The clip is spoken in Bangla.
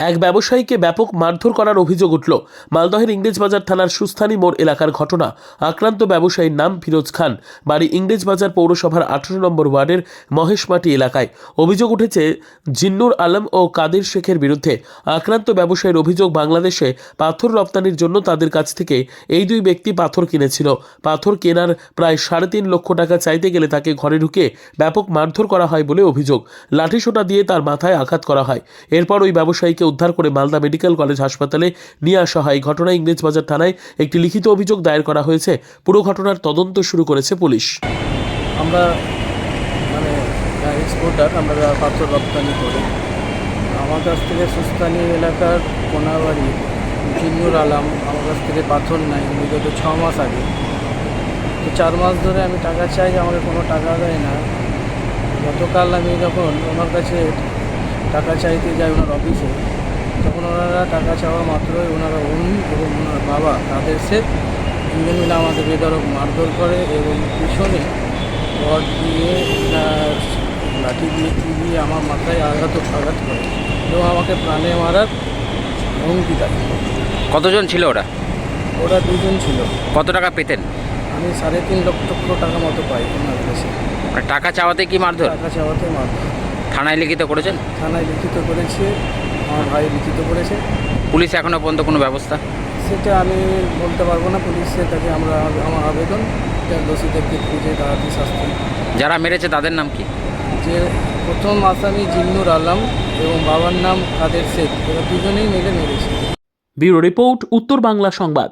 এক ব্যবসায়ীকে ব্যাপক মারধর করার অভিযোগ উঠল। মালদহের ইংরেজবাজার থানার সুস্থানী মোড় এলাকার ঘটনা। আক্রান্ত ব্যবসায়ীর নাম ফিরোজ খান, বাড়ি ইংরেজবাজার পৌরসভার 18 নম্বর ওয়ার্ডের মহেশমাটি এলাকায়। অভিযোগ উঠেছে জিন্নুর আলম ও কাদের শেখের বিরুদ্ধে। আক্রান্ত ব্যবসায়ীর অভিযোগ, বাংলাদেশে পাথর রপ্তানির জন্য তাদের কাছ থেকে এই দুই ব্যক্তি পাথর কিনেছিল। পাথর কেনার প্রায় 3.5 লক্ষ টাকা চাইতে গেলে তাকে ঘরে ঢুকে ব্যাপক মারধর করা হয় বলে অভিযোগ। লাঠিসোঁটা দিয়ে তার মাথায় আঘাত করা হয়। এরপর ওই ব্যবসায়ীকে উদ্ধার করে মালদা মেডিকেল কলেজ হাসপাতালে নিয়ে আসা হয়। ঘটনায় ইংরেজবাজার থানায় একটি লিখিত অভিযোগ দায়ের করা হয়েছে। পুরো ঘটনার তদন্ত শুরু করেছে পুলিশ। আমরা মানে এক্সপোর্টার, আমরা পাথর রপ্তানি করি। আমার কাছ থেকে সুস্তানি এলাকার কোনাবাড়ি জিন্নুর আলম আমার কাছ থেকে পাথর নেয় বিগত 6 মাস আগে। তো 4 মাস ধরে আমি টাকা চাই, আমাকে কোনো টাকা দেয় না। গতকাল আমি যখন ওনার কাছে টাকা চাইতে যাই ওনার অফিসে, তখন ওনারা টাকা চাওয়া মাত্রই উনি এবং ওনার বাবা তাদের সে দুজন মিলে আমাদের বেধড়ক মারধর করে এবং পিছনে রড দিয়ে লাঠি দিয়ে আমার মাথায় আঘাত করে এবং আমাকে প্রাণে মারার হুমকি দেয়। কতজন ছিল ওরা? ওরা দুজন ছিল। কত টাকা পেতেন? আমি 3.5 লক্ষ টাকা মতো পাই ওনার কাছে। আর টাকা চাওয়াতে কি মারধর? টাকা চাওয়াতে মারধর। থানায় লিখিত করেছেন? থানায় লিখিত করেছে, আমার ভাই লিখিত করেছে। পুলিশ এখনো পর্যন্ত কোনো ব্যবস্থা? সেটা আমি বলতে পারবো না। পুলিশের কাছে আমার আবেদন দোষীদেরকে খুঁজে তাড়াতাড়ি শাস্তি। যারা মেরেছে তাদের নাম কি? যে প্রথম আসামি জিন্নুর আলম এবং বাবার নাম কাদের শেখ, এরা দুজনেই মিলে মেরেছে। ব্যুরো রিপোর্ট, উত্তর বাংলা সংবাদ।